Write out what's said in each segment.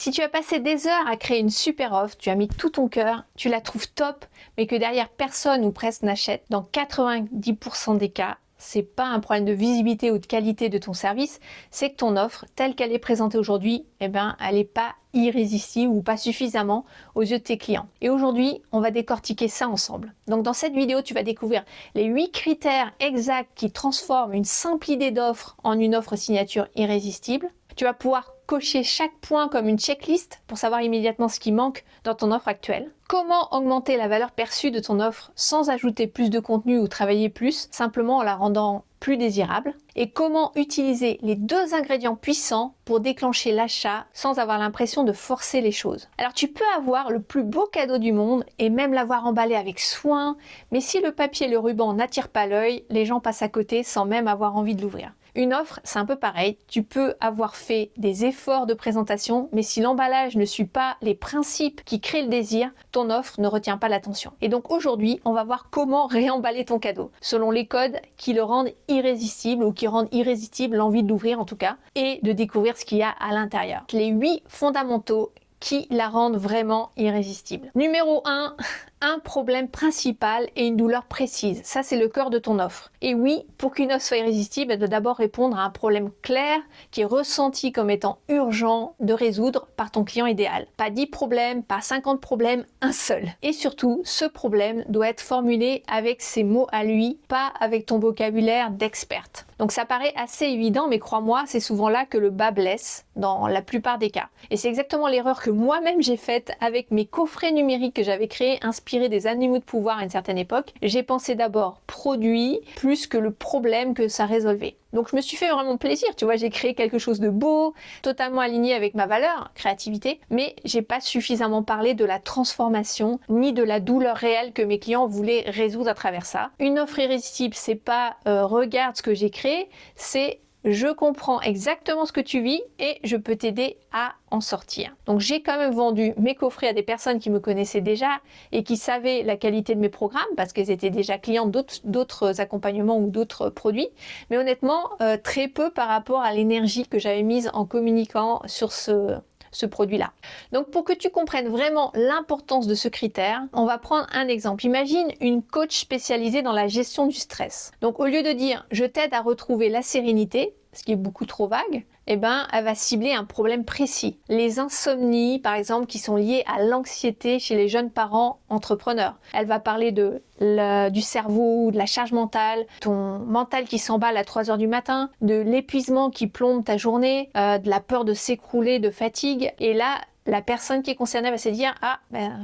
Si tu as passé des heures à créer une super offre, tu as mis tout ton cœur, tu la trouves top, mais que derrière personne ou presque n'achète, dans 90% des cas, c'est pas un problème de visibilité ou de qualité de ton service, c'est que ton offre, telle qu'elle est présentée aujourd'hui, elle n'est pas irrésistible ou pas suffisamment aux yeux de tes clients. Et aujourd'hui, on va décortiquer ça ensemble. Donc dans cette vidéo, tu vas découvrir les 8 critères exacts qui transforment une simple idée d'offre en une offre signature irrésistible. Tu vas pouvoir cocher chaque point comme une checklist pour savoir immédiatement ce qui manque dans ton offre actuelle. Comment augmenter la valeur perçue de ton offre sans ajouter plus de contenu ou travailler plus, simplement en la rendant plus désirable. Et comment utiliser les 2 ingrédients puissants pour déclencher l'achat sans avoir l'impression de forcer les choses. Alors tu peux avoir le plus beau cadeau du monde et même l'avoir emballé avec soin, mais si le papier et le ruban n'attirent pas l'œil, les gens passent à côté sans même avoir envie de l'ouvrir. Une offre, c'est un peu pareil. Tu peux avoir fait des efforts de présentation, mais si l'emballage ne suit pas les principes qui créent le désir, ton offre ne retient pas l'attention. Et donc aujourd'hui, on va voir comment réemballer ton cadeau, selon les codes qui le rendent irrésistible ou qui rendent irrésistible l'envie de l'ouvrir en tout cas, et de découvrir ce qu'il y a à l'intérieur. Les 8 fondamentaux qui la rendent vraiment irrésistible. Numéro 1, un problème principal et une douleur précise. Ça, c'est le cœur de ton offre. Et oui, pour qu'une offre soit irrésistible, elle doit d'abord répondre à un problème clair qui est ressenti comme étant urgent de résoudre par ton client idéal. Pas 10 problèmes, pas 50 problèmes, un seul. Et surtout, ce problème doit être formulé avec ses mots à lui, pas avec ton vocabulaire d'experte. Donc ça paraît assez évident, mais crois-moi, c'est souvent là que le bas blesse dans la plupart des cas. Et c'est exactement l'erreur que moi-même j'ai faite avec mes coffrets numériques que j'avais créés inspirés des animaux de pouvoir à une certaine époque. J'ai pensé d'abord produit plus que le problème que ça résolvait. Donc je me suis fait vraiment plaisir, tu vois, j'ai créé quelque chose de beau, totalement aligné avec ma valeur, créativité, mais j'ai pas suffisamment parlé de la transformation ni de la douleur réelle que mes clients voulaient résoudre à travers ça. Une offre irrésistible, c'est pas regarde ce que j'ai créé, c'est je comprends exactement ce que tu vis et je peux t'aider à en sortir. Donc j'ai quand même vendu mes coffrets à des personnes qui me connaissaient déjà et qui savaient la qualité de mes programmes parce qu'elles étaient déjà clientes d'autres accompagnements ou d'autres produits. Mais honnêtement, très peu par rapport à l'énergie que j'avais mise en communiquant sur ce produit-là. Donc pour que tu comprennes vraiment l'importance de ce critère, on va prendre un exemple. Imagine une coach spécialisée dans la gestion du stress. Donc au lieu de dire « je t'aide à retrouver la sérénité », ce qui est beaucoup trop vague, eh ben, elle va cibler un problème précis. Les insomnies, par exemple, qui sont liées à l'anxiété chez les jeunes parents entrepreneurs. Elle va parler du cerveau, de la charge mentale, ton mental qui s'emballe à 3 heures du matin, de l'épuisement qui plombe ta journée, de la peur de s'écrouler, de fatigue. Et là, la personne qui est concernée va se dire « Ah,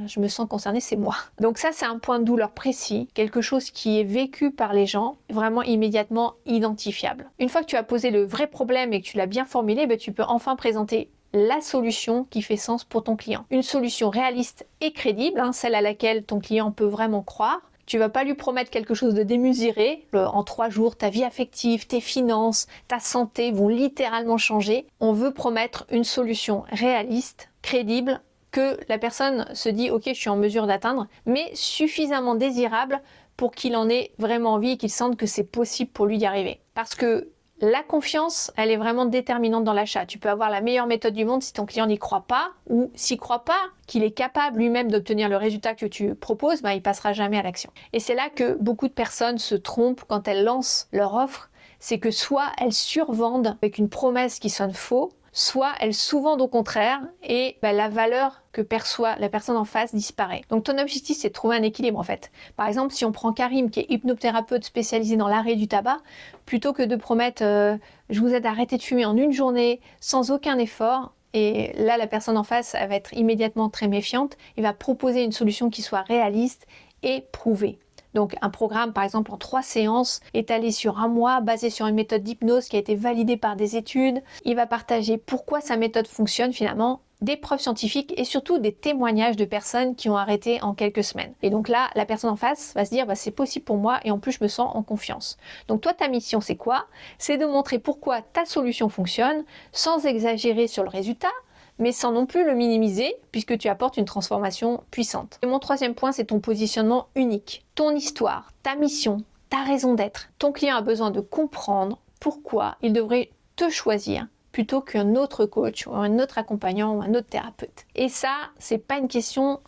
je me sens concernée, c'est moi ». Donc ça, c'est un point de douleur précis, quelque chose qui est vécu par les gens, vraiment immédiatement identifiable. Une fois que tu as posé le vrai problème et que tu l'as bien formulé, tu peux enfin présenter la solution qui fait sens pour ton client. Une solution réaliste et crédible, celle à laquelle ton client peut vraiment croire. Tu vas pas lui promettre quelque chose de démesuré. En 3 jours, ta vie affective, tes finances, ta santé vont littéralement changer. On veut promettre une solution réaliste, crédible, que la personne se dit « Ok, je suis en mesure d'atteindre », mais suffisamment désirable pour qu'il en ait vraiment envie et qu'il sente que c'est possible pour lui d'y arriver. Parce que la confiance, elle est vraiment déterminante dans l'achat. Tu peux avoir la meilleure méthode du monde si ton client n'y croit pas ou s'il croit pas qu'il est capable lui-même d'obtenir le résultat que tu proposes, il passera jamais à l'action. Et c'est là que beaucoup de personnes se trompent quand elles lancent leur offre. C'est que soit elles survendent avec une promesse qui sonne faux, soit elles sous-vendent au contraire et la valeur que perçoit la personne en face disparaît. Donc ton objectif, c'est de trouver un équilibre en fait. Par exemple, si on prend Karim qui est hypnothérapeute spécialisé dans l'arrêt du tabac, plutôt que de promettre je vous aide à arrêter de fumer en une journée sans aucun effort, et là la personne en face elle va être immédiatement très méfiante, il va proposer une solution qui soit réaliste et prouvée. Donc un programme par exemple en 3 séances étalé sur 1 mois basé sur une méthode d'hypnose qui a été validée par des études. Il va partager pourquoi sa méthode fonctionne finalement, des preuves scientifiques et surtout des témoignages de personnes qui ont arrêté en quelques semaines. Et donc là, la personne en face va se dire c'est possible pour moi et en plus je me sens en confiance. Donc toi, ta mission c'est quoi? C'est de montrer pourquoi ta solution fonctionne sans exagérer sur le résultat, mais sans non plus le minimiser puisque tu apportes une transformation puissante. Et mon 3e point, c'est ton positionnement unique. Ton histoire, ta mission, ta raison d'être. Ton client a besoin de comprendre pourquoi il devrait te choisir plutôt qu'un autre coach ou un autre accompagnant ou un autre thérapeute. Et ça, c'est pas une question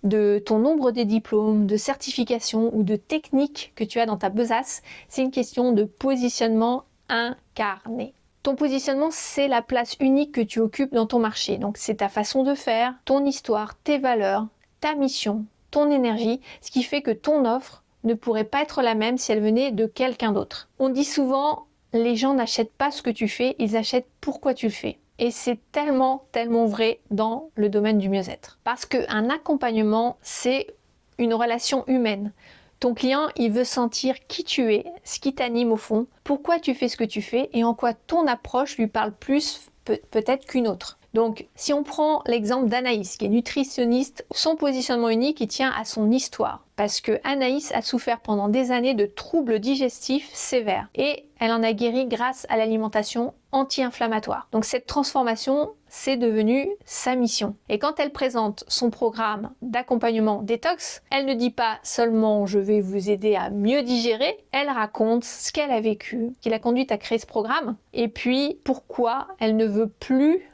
de ton nombre de diplômes, de certifications ou de techniques que tu as dans ta besace, c'est une question de positionnement incarné. Ton positionnement, c'est la place unique que tu occupes dans ton marché. Donc c'est ta façon de faire, ton histoire, tes valeurs, ta mission, ton énergie, ce qui fait que ton offre ne pourrait pas être la même si elle venait de quelqu'un d'autre. On dit souvent, les gens n'achètent pas ce que tu fais, ils achètent pourquoi tu le fais. Et c'est tellement, tellement vrai dans le domaine du mieux-être. Parce qu'un accompagnement, c'est une relation humaine. Ton client, il veut sentir qui tu es, ce qui t'anime au fond, pourquoi tu fais ce que tu fais et en quoi ton approche lui parle plus peut-être qu'une autre. Donc, si on prend l'exemple d'Anaïs, qui est nutritionniste, son positionnement unique, il tient à son histoire. Parce que Anaïs a souffert pendant des années de troubles digestifs sévères. Et elle en a guéri grâce à l'alimentation anti-inflammatoire. Donc cette transformation, c'est devenu sa mission. Et quand elle présente son programme d'accompagnement détox, elle ne dit pas seulement je vais vous aider à mieux digérer, elle raconte ce qu'elle a vécu, qui l'a conduite à créer ce programme, et puis pourquoi elle ne veut plus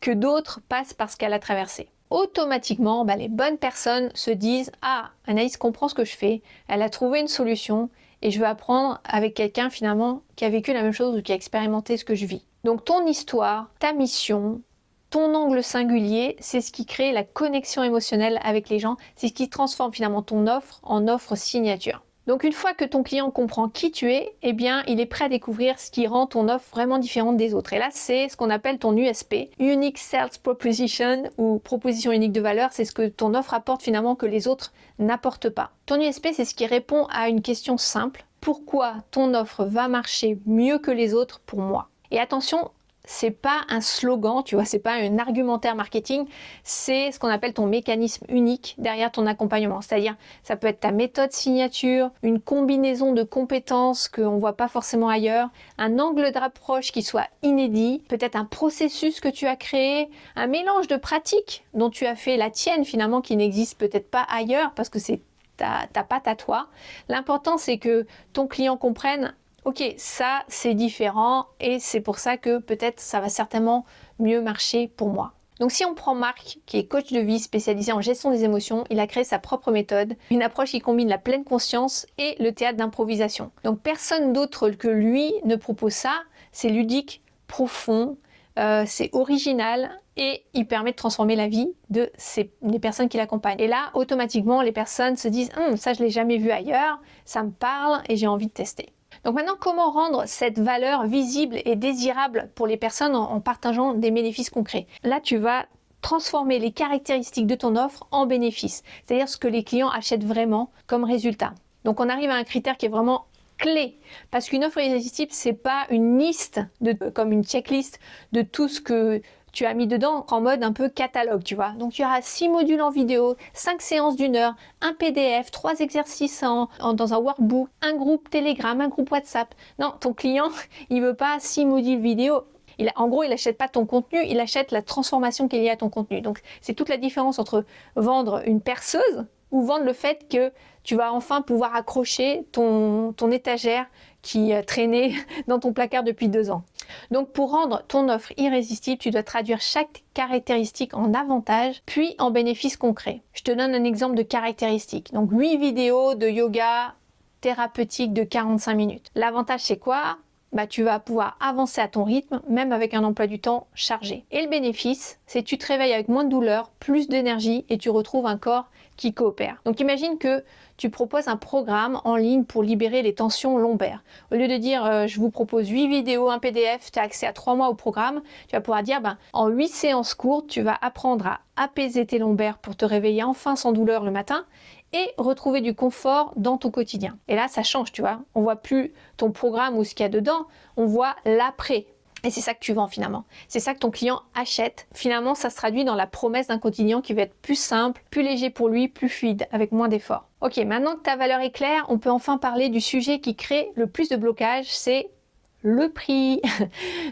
que d'autres passent par ce qu'elle a traversé. Automatiquement, les bonnes personnes se disent « Ah, Anaïs comprend ce que je fais, elle a trouvé une solution et je veux apprendre avec quelqu'un finalement qui a vécu la même chose ou qui a expérimenté ce que je vis. » Donc ton histoire, ta mission, ton angle singulier, c'est ce qui crée la connexion émotionnelle avec les gens, c'est ce qui transforme finalement ton offre en offre signature. Donc une fois que ton client comprend qui tu es, eh bien il est prêt à découvrir ce qui rend ton offre vraiment différente des autres. Et là c'est ce qu'on appelle ton USP, Unique Sales Proposition ou proposition unique de valeur, c'est ce que ton offre apporte finalement que les autres n'apportent pas. Ton USP c'est ce qui répond à une question simple, pourquoi ton offre va marcher mieux que les autres pour moi? Et attention, c'est pas un slogan, tu vois, c'est pas un argumentaire marketing, c'est ce qu'on appelle ton mécanisme unique derrière ton accompagnement. C'est-à-dire, ça peut être ta méthode signature, une combinaison de compétences qu'on voit pas forcément ailleurs, un angle d'approche qui soit inédit, peut-être un processus que tu as créé, un mélange de pratiques dont tu as fait la tienne finalement qui n'existe peut-être pas ailleurs parce que c'est ta patte à toi. L'important, c'est que ton client comprenne ok, ça c'est différent et c'est pour ça que peut-être ça va certainement mieux marcher pour moi. Donc si on prend Marc, qui est coach de vie spécialisé en gestion des émotions, il a créé sa propre méthode, une approche qui combine la pleine conscience et le théâtre d'improvisation. Donc personne d'autre que lui ne propose ça, c'est ludique, profond, c'est original et il permet de transformer la vie des personnes qui l'accompagnent. Et là, automatiquement, les personnes se disent « ça je l'ai jamais vu ailleurs, ça me parle et j'ai envie de tester ». Donc maintenant, comment rendre cette valeur visible et désirable pour les personnes en partageant des bénéfices concrets? Là, tu vas transformer les caractéristiques de ton offre en bénéfices, c'est-à-dire ce que les clients achètent vraiment comme résultat. Donc on arrive à un critère qui est vraiment clé, parce qu'une offre irrésistible, c'est pas une liste, comme une checklist de tout ce que tu as mis dedans en mode un peu catalogue, tu vois. Donc, tu auras 6 modules en vidéo, 5 séances d'1 heure, un PDF, 3 exercices dans un workbook, un groupe Telegram, un groupe WhatsApp. Non, ton client, il veut pas 6 modules vidéo. En gros, il n'achète pas ton contenu, il achète la transformation qu'il y a à ton contenu. Donc, c'est toute la différence entre vendre une perceuse ou vendre le fait que tu vas enfin pouvoir accrocher ton étagère qui traînait dans ton placard depuis 2 ans. Donc pour rendre ton offre irrésistible, tu dois traduire chaque caractéristique en avantage, puis en bénéfice concret. Je te donne un exemple de caractéristique. Donc 8 vidéos de yoga thérapeutique de 45 minutes. L'avantage c'est quoi? Tu vas pouvoir avancer à ton rythme, même avec un emploi du temps chargé. Et le bénéfice, c'est que tu te réveilles avec moins de douleur, plus d'énergie et tu retrouves un corps qui coopère. Donc imagine que tu proposes un programme en ligne pour libérer les tensions lombaires. Au lieu de dire je vous propose 8 vidéos, un PDF, tu as accès à 3 mois au programme, tu vas pouvoir dire en 8 séances courtes, tu vas apprendre à apaiser tes lombaires pour te réveiller enfin sans douleur le matin et retrouver du confort dans ton quotidien. Et là, ça change, tu vois. On voit plus ton programme ou ce qu'il y a dedans, on voit l'après. Et c'est ça que tu vends finalement. C'est ça que ton client achète. Finalement, ça se traduit dans la promesse d'un quotidien qui va être plus simple, plus léger pour lui, plus fluide, avec moins d'efforts. Ok, maintenant que ta valeur est claire, on peut enfin parler du sujet qui crée le plus de blocage, c'est le prix.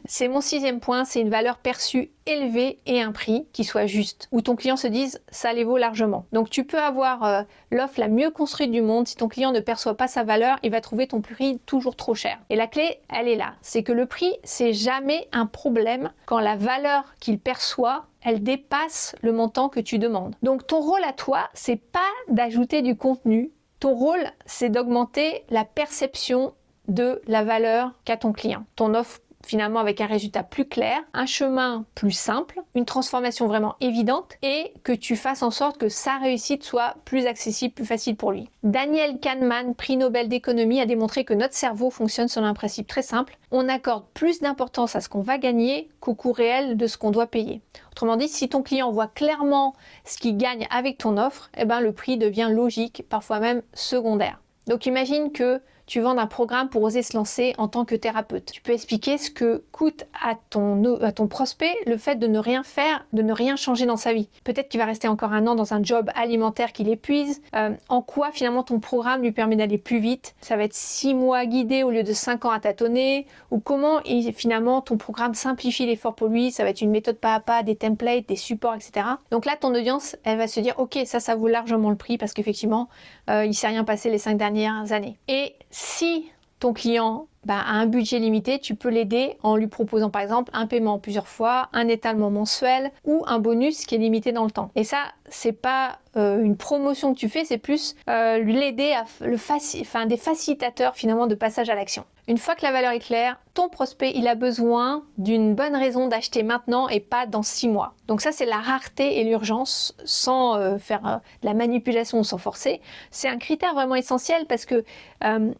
C'est mon 6e point, c'est une valeur perçue élevée et un prix qui soit juste, où ton client se dise ça les vaut largement. Donc tu peux avoir l'offre la mieux construite du monde, si ton client ne perçoit pas sa valeur, il va trouver ton prix toujours trop cher. Et la clé, elle est là, c'est que le prix, c'est jamais un problème quand la valeur qu'il perçoit, elle dépasse le montant que tu demandes. Donc ton rôle à toi, c'est pas d'ajouter du contenu, ton rôle, c'est d'augmenter la perception de la valeur qu'a ton client. Ton offre finalement avec un résultat plus clair, un chemin plus simple, une transformation vraiment évidente et que tu fasses en sorte que sa réussite soit plus accessible, plus facile pour lui. Daniel Kahneman, prix Nobel d'économie, a démontré que notre cerveau fonctionne selon un principe très simple. On accorde plus d'importance à ce qu'on va gagner qu'au coût réel de ce qu'on doit payer. Autrement dit, si ton client voit clairement ce qu'il gagne avec ton offre, eh ben, le prix devient logique, parfois même secondaire. Donc imagine que tu vends un programme pour oser se lancer en tant que thérapeute. Tu peux expliquer ce que coûte à ton prospect le fait de ne rien faire, de ne rien changer dans sa vie. Peut-être qu'il va rester encore un an dans un job alimentaire qui l'épuise. En quoi finalement ton programme lui permet d'aller plus vite? Ça va être 6 mois guidés au lieu de 5 ans à tâtonner. Ou comment finalement ton programme simplifie l'effort pour lui? Ça va être une méthode pas à pas, des templates, des supports, etc. Donc là, ton audience, elle va se dire ok, ça vaut largement le prix parce qu'effectivement, il ne s'est rien passé les 5 dernières années. Et si ton client a un budget limité, tu peux l'aider en lui proposant par exemple un paiement plusieurs fois, un étalement mensuel ou un bonus qui est limité dans le temps. Et ça, c'est pas une promotion que tu fais, c'est plus l'aider à des facilitateurs finalement de passage à l'action. Une fois que la valeur est claire, ton prospect, il a besoin d'une bonne raison d'acheter maintenant et pas dans 6 mois. Donc ça, c'est la rareté et l'urgence sans faire de la manipulation ou sans forcer. C'est un critère vraiment essentiel parce que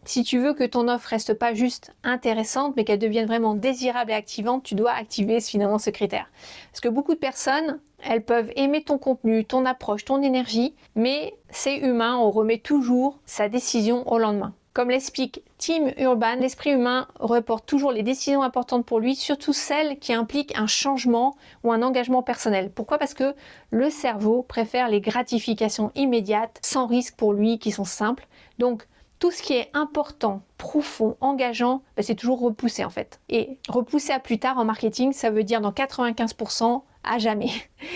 si tu veux que ton offre reste pas juste intéressante, mais qu'elle devienne vraiment désirable et activante, tu dois activer finalement ce critère. Parce que beaucoup de personnes, elles peuvent aimer ton contenu, ton approche, ton énergie, mais c'est humain, on remet toujours sa décision au lendemain. Comme l'explique Tim Urban, l'esprit humain reporte toujours les décisions importantes pour lui, surtout celles qui impliquent un changement ou un engagement personnel. Pourquoi? Parce que le cerveau préfère les gratifications immédiates, sans risque pour lui, qui sont simples. Donc, tout ce qui est important, profond, engageant, c'est toujours repoussé en fait. Et repousser à plus tard en marketing, ça veut dire dans 95% à jamais.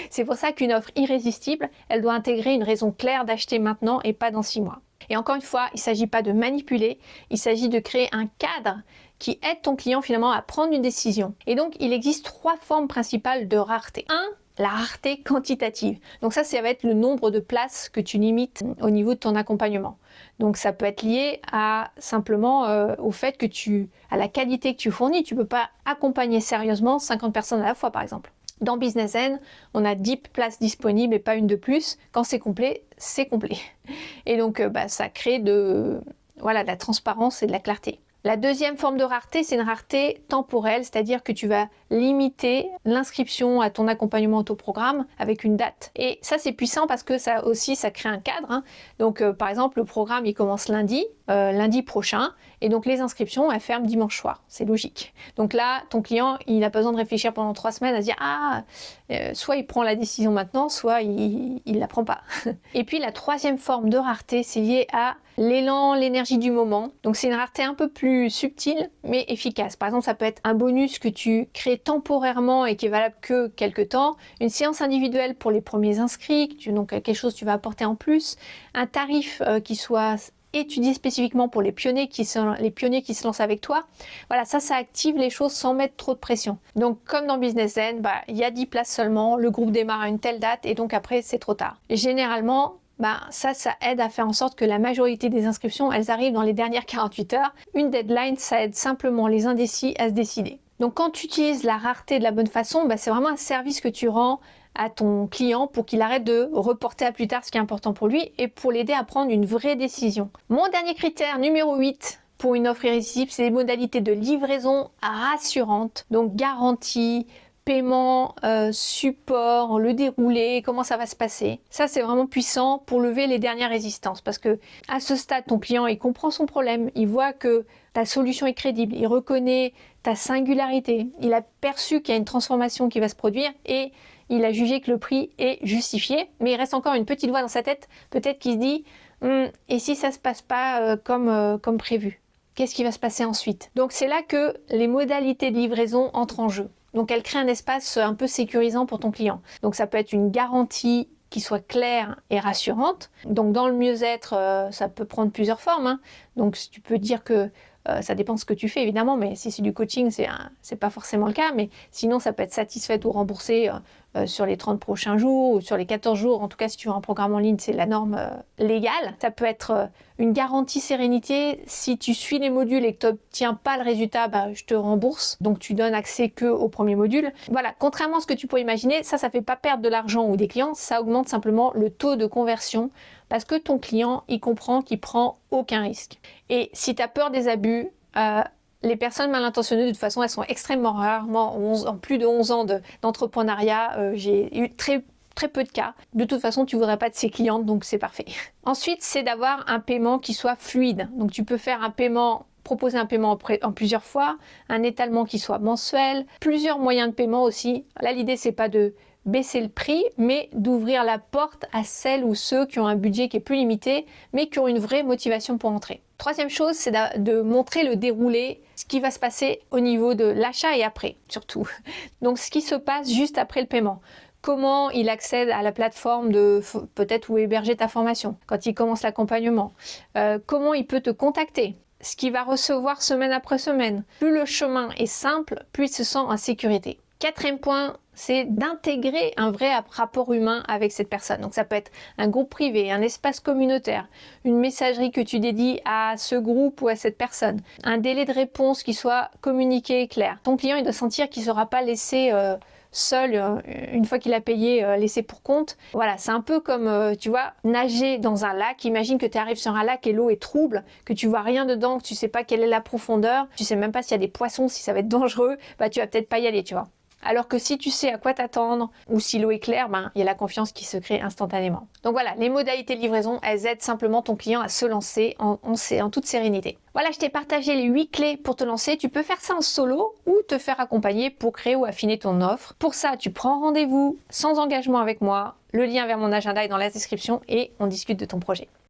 C'est pour ça qu'une offre irrésistible, elle doit intégrer une raison claire d'acheter maintenant et pas dans 6 mois. Et encore une fois, il ne s'agit pas de manipuler, il s'agit de créer un cadre qui aide ton client finalement à prendre une décision. Et donc, il existe 3 formes principales de rareté. 1, la rareté quantitative. Donc ça va être le nombre de places que tu limites au niveau de ton accompagnement. Donc ça peut être lié à simplement au fait que à la qualité que tu fournis. Tu ne peux pas accompagner sérieusement 50 personnes à la fois par exemple. Dans Business Zen, on a 10 places disponibles et pas une de plus. Quand c'est complet, c'est complet. Et donc ça crée de la transparence et de la clarté. La deuxième forme de rareté, c'est une rareté temporelle, c'est-à-dire que tu vas limiter l'inscription à ton accompagnement autoprogramme avec une date. Et ça, c'est puissant parce que ça crée un cadre. Donc, par exemple, le programme, il commence lundi prochain, et donc les inscriptions, elles ferment dimanche soir. C'est logique. Donc là, ton client, il n'a pas besoin de réfléchir pendant 3 semaines à se dire soit il prend la décision maintenant, soit il la prend pas. Et puis la troisième forme de rareté, c'est lié à l'élan, l'énergie du moment. Donc c'est une rareté un peu plus subtile, mais efficace. Par exemple, ça peut être un bonus que tu crées temporairement et qui est valable que quelques temps, une séance individuelle pour les premiers inscrits, donc quelque chose que tu vas apporter en plus, un tarif qui soit étudié spécifiquement pour les pionniers qui se lancent avec toi. Voilà, ça active les choses sans mettre trop de pression. Donc comme dans Business Zen, il y a 10 places seulement, le groupe démarre à une telle date et donc après c'est trop tard. Et généralement, ça aide à faire en sorte que la majorité des inscriptions, elles arrivent dans les dernières 48 heures. Une deadline, ça aide simplement les indécis à se décider. Donc quand tu utilises la rareté de la bonne façon, c'est vraiment un service que tu rends à ton client pour qu'il arrête de reporter à plus tard ce qui est important pour lui et pour l'aider à prendre une vraie décision. Mon dernier critère, numéro 8, pour une offre irrésistible, c'est les modalités de livraison rassurantes, donc garantie, paiement, support, le déroulé, comment ça va se passer. Ça, c'est vraiment puissant pour lever les dernières résistances parce que à ce stade, ton client, il comprend son problème, il voit que ta solution est crédible, il reconnaît ta singularité, il a perçu qu'il y a une transformation qui va se produire et il a jugé que le prix est justifié, mais il reste encore une petite voix dans sa tête, peut-être qu'il se dit et si ça se passe pas comme prévu. Qu'est-ce qui va se passer ensuite? Donc c'est là que les modalités de livraison entrent en jeu. Donc elle crée un espace un peu sécurisant pour ton client. Donc ça peut être une garantie qui soit claire et rassurante. Donc dans le mieux-être, ça peut prendre plusieurs formes, hein. Donc tu peux dire que ça dépend de ce que tu fais évidemment, mais si c'est du coaching, c'est pas forcément le cas. Mais sinon, ça peut être satisfaite ou remboursée sur les 30 prochains jours ou sur les 14 jours. En tout cas, si tu veux un programme en ligne, c'est la norme légale. Ça peut être une garantie sérénité. Si tu suis les modules et que tu n'obtiens pas le résultat, bah, je te rembourse. Donc, tu donnes accès que au premier module. Voilà, contrairement à ce que tu peux imaginer, ça ne fait pas perdre de l'argent ou des clients. Ça augmente simplement le taux de conversion parce que ton client, il comprend qu'il prend aucun risque. Et si tu as peur des abus, les personnes mal intentionnées, de toute façon, elles sont extrêmement rares. Moi, en plus de 11 ans d'entrepreneuriat, j'ai eu très peu de cas. De toute façon, tu ne voudrais pas de ces clientes, donc c'est parfait. Ensuite, c'est d'avoir un paiement qui soit fluide. Donc, tu peux faire un paiement, proposer un paiement en plusieurs fois, un étalement qui soit mensuel, plusieurs moyens de paiement aussi. Là, l'idée, c'est pas de baisser le prix, mais d'ouvrir la porte à celles ou ceux qui ont un budget qui est plus limité, mais qui ont une vraie motivation pour entrer. Troisième chose, c'est de montrer le déroulé, ce qui va se passer au niveau de l'achat et après, surtout. Donc, ce qui se passe juste après le paiement. Comment il accède à la plateforme de peut-être où héberger ta formation, quand il commence l'accompagnement. Comment il peut te contacter, ce qu'il va recevoir semaine après semaine. Plus le chemin est simple, plus il se sent en sécurité. Quatrième point, c'est d'intégrer un vrai rapport humain avec cette personne. Donc ça peut être un groupe privé, un espace communautaire, une messagerie que tu dédies à ce groupe ou à cette personne, un délai de réponse qui soit communiqué et clair. Ton client, il doit sentir qu'il ne sera pas laissé seul une fois qu'il a payé, laissé pour compte. Voilà, c'est un peu comme, tu vois, nager dans un lac. Imagine que tu arrives sur un lac et l'eau est trouble, que tu vois rien dedans, que tu sais pas quelle est la profondeur, tu sais même pas s'il y a des poissons, si ça va être dangereux, bah tu vas peut-être pas y aller, tu vois. Alors que si tu sais à quoi t'attendre ou si l'eau est claire, ben, il y a la confiance qui se crée instantanément. Donc voilà, les modalités de livraison, elles aident simplement ton client à se lancer en toute sérénité. Voilà, je t'ai partagé les 8 clés pour te lancer. Tu peux faire ça en solo ou te faire accompagner pour créer ou affiner ton offre. Pour ça, tu prends rendez-vous sans engagement avec moi. Le lien vers mon agenda est dans la description et on discute de ton projet.